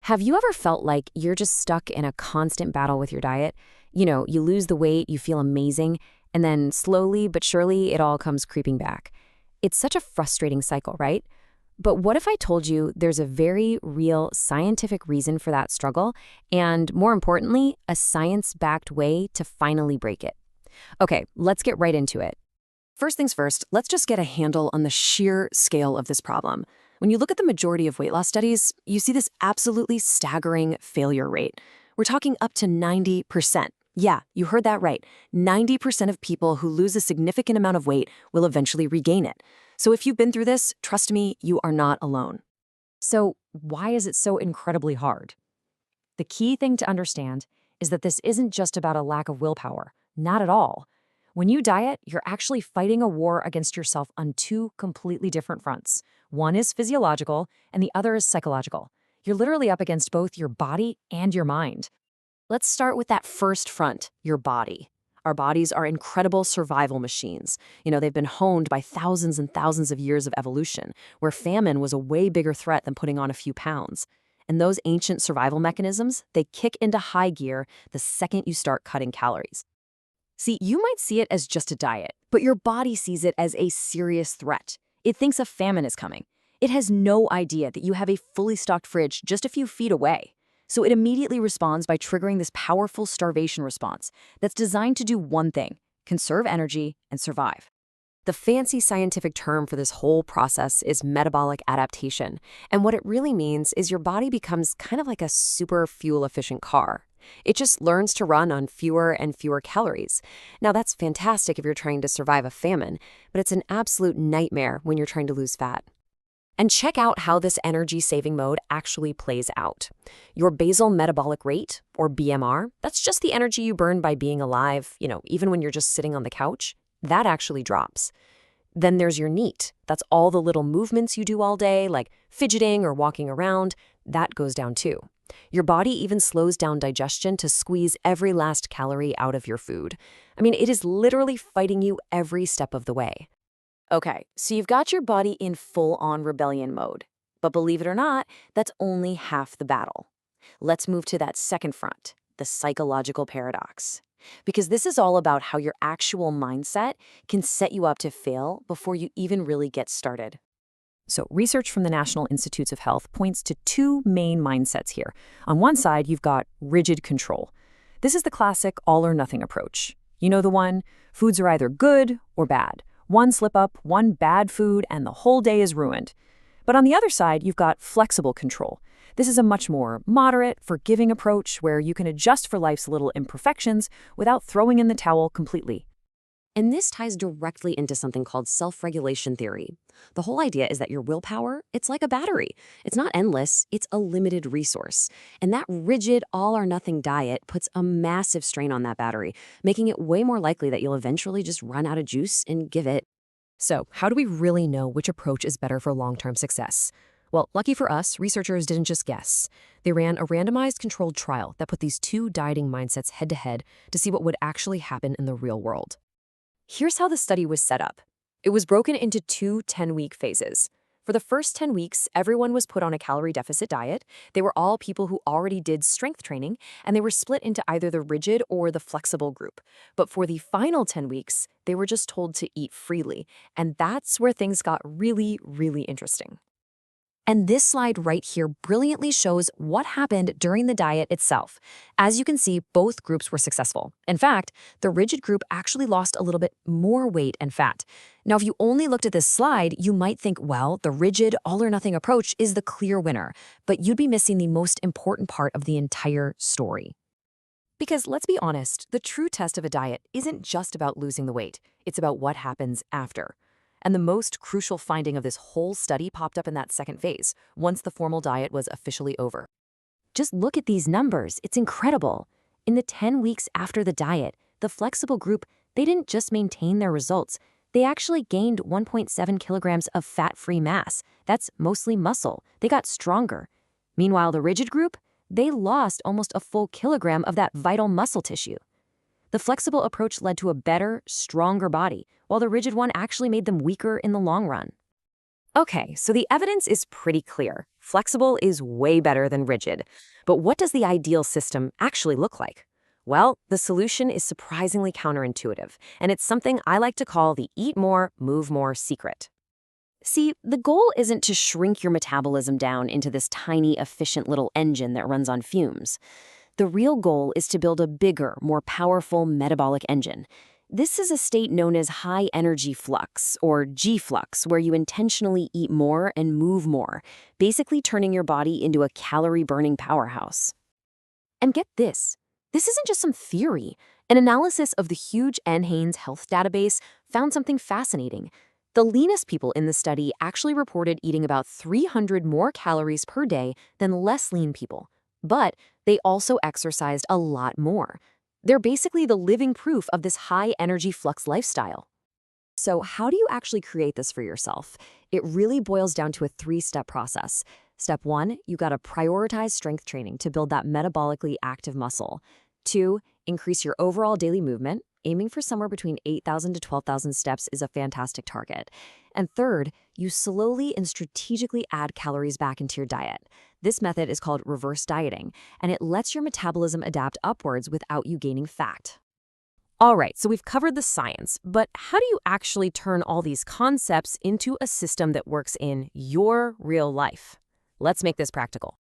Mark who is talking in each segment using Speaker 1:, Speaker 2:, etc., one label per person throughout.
Speaker 1: Have you ever felt like you're just stuck in a constant battle with your diet? You lose the weight, you feel amazing, and then slowly but surely it all comes creeping back. It's such a frustrating cycle, right? But what if I told you there's a very real scientific reason for that struggle, and more importantly, a science-backed way to finally break it? Okay, let's get right into it. First things first, let's just get a handle on the sheer scale of this problem. When you look at the majority of weight loss studies, you see this absolutely staggering failure rate. We're talking up to 90%. Yeah, you heard that right. 90% of people who lose a significant amount of weight will eventually regain it. So if you've been through this, trust me, you are not alone. So why is it so incredibly hard? The key thing to understand is that this isn't just about a lack of willpower. Not at all. When you diet, you're actually fighting a war against yourself on two completely different fronts. One is physiological, and the other is psychological. You're literally up against both your body and your mind. Let's start with that first front, your body. Our bodies are incredible survival machines. They've been honed by thousands and thousands of years of evolution, where famine was a way bigger threat than putting on a few pounds. And those ancient survival mechanisms, they kick into high gear the second you start cutting calories. See, you might see it as just a diet, but your body sees it as a serious threat. It thinks a famine is coming. It has no idea that you have a fully stocked fridge just a few feet away. So it immediately responds by triggering this powerful starvation response that's designed to do one thing: conserve energy and survive. The fancy scientific term for this whole process is metabolic adaptation. And what it really means is your body becomes kind of like a super fuel-efficient car. It just learns to run on fewer and fewer calories. Now, that's fantastic if you're trying to survive a famine, but it's an absolute nightmare when you're trying to lose fat. And check out how this energy-saving mode actually plays out. Your basal metabolic rate, or BMR, that's just the energy you burn by being alive, even when you're just sitting on the couch, that actually drops. Then there's your NEAT. That's all the little movements you do all day, like fidgeting or walking around. That goes down too. Your body even slows down digestion to squeeze every last calorie out of your food. It is literally fighting you every step of the way. Okay, so you've got your body in full-on rebellion mode. But believe it or not, that's only half the battle. Let's move to that second front, the psychological paradox. Because this is all about how your actual mindset can set you up to fail before you even really get started. So research from the National Institutes of Health points to two main mindsets here. On one side, you've got rigid control. This is the classic all-or-nothing approach. You know the one, foods are either good or bad. One slip up, one bad food, and the whole day is ruined. But on the other side, you've got flexible control. This is a much more moderate, forgiving approach where you can adjust for life's little imperfections without throwing in the towel completely. And this ties directly into something called self-regulation theory. The whole idea is that your willpower, it's like a battery. It's not endless, it's a limited resource. And that rigid all-or-nothing diet puts a massive strain on that battery, making it way more likely that you'll eventually just run out of juice and give it. So, how do we really know which approach is better for long-term success? Well, lucky for us, researchers didn't just guess. They ran a randomized controlled trial that put these two dieting mindsets head-to-head to see what would actually happen in the real world. Here's how the study was set up. It was broken into two 10-week phases. For the first 10 weeks, everyone was put on a calorie deficit diet. They were all people who already did strength training, and they were split into either the rigid or the flexible group. But for the final 10 weeks, they were just told to eat freely, and that's where things got really, really interesting. And this slide right here brilliantly shows what happened during the diet itself. As you can see, both groups were successful. In fact, the rigid group actually lost a little bit more weight and fat. Now, if you only looked at this slide, you might think, well, the rigid all-or-nothing approach is the clear winner, but you'd be missing the most important part of the entire story. Because let's be honest, the true test of a diet isn't just about losing the weight. It's about what happens after. And the most crucial finding of this whole study popped up in that second phase, once the formal diet was officially over. Just look at these numbers. It's incredible. In the 10 weeks after the diet, the flexible group, they didn't just maintain their results. They actually gained 1.7 kilograms of fat-free mass. That's mostly muscle. They got stronger. Meanwhile, the rigid group, they lost almost a full kilogram of that vital muscle tissue. The flexible approach led to a better, stronger body, while the rigid one actually made them weaker in the long run. Okay, so the evidence is pretty clear. Flexible is way better than rigid. But what does the ideal system actually look like? Well, the solution is surprisingly counterintuitive, and it's something I like to call the eat more, move more secret. See, the goal isn't to shrink your metabolism down into this tiny, efficient little engine that runs on fumes. The real goal is to build a bigger, more powerful metabolic engine. This is a state known as high energy flux, or G flux, where you intentionally eat more and move more, basically turning your body into a calorie burning powerhouse. And get this isn't just some theory. An analysis of the huge NHANES health database found something fascinating. The leanest people in the study actually reported eating about 300 more calories per day than less lean people. But they also exercised a lot more. They're basically the living proof of this high energy flux lifestyle. So, how do you actually create this for yourself? It really boils down to a three-step process. Step one, you got to prioritize strength training to build that metabolically active muscle. Two, increase your overall daily movement. Aiming for somewhere between 8,000 to 12,000 steps is a fantastic target. And third, you slowly and strategically add calories back into your diet. This method is called reverse dieting, and it lets your metabolism adapt upwards without you gaining fat. All right, so we've covered the science, but how do you actually turn all these concepts into a system that works in your real life? Let's make this practical.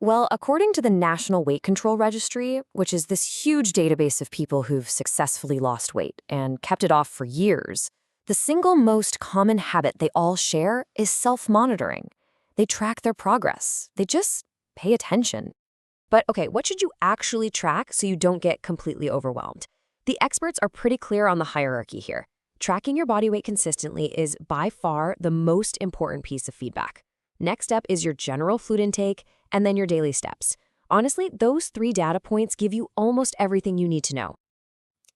Speaker 1: Well, according to the National Weight Control Registry, which is this huge database of people who've successfully lost weight and kept it off for years, the single most common habit they all share is self-monitoring. They track their progress. They just pay attention. But okay, what should you actually track so you don't get completely overwhelmed? The experts are pretty clear on the hierarchy here. Tracking your body weight consistently is by far the most important piece of feedback. Next up is your general food intake, and then your daily steps. Honestly, those three data points give you almost everything you need to know.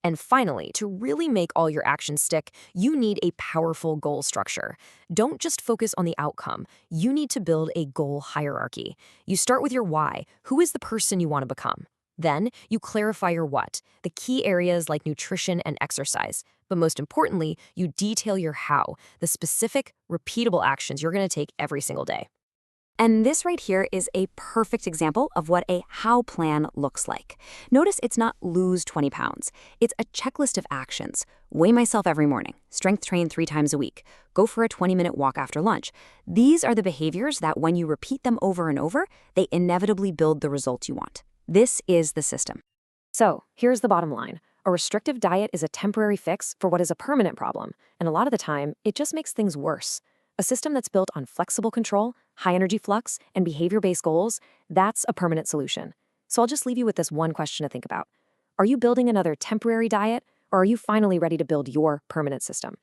Speaker 1: And finally, to really make all your actions stick, you need a powerful goal structure. Don't just focus on the outcome. You need to build a goal hierarchy. You start with your why. Who is the person you want to become? Then, you clarify your what, the key areas like nutrition and exercise. But most importantly, you detail your how, the specific, repeatable actions you're going to take every single day. And this right here is a perfect example of what a how plan looks like. Notice it's not lose 20 pounds. It's a checklist of actions. Weigh myself every morning, strength train 3 times a week, go for a 20-minute walk after lunch. These are the behaviors that when you repeat them over and over, they inevitably build the results you want. This is the system. So here's the bottom line. A restrictive diet is a temporary fix for what is a permanent problem. And a lot of the time, it just makes things worse. A system that's built on flexible control, high energy flux, and behavior-based goals, that's a permanent solution. So I'll just leave you with this one question to think about. Are you building another temporary diet, or are you finally ready to build your permanent system?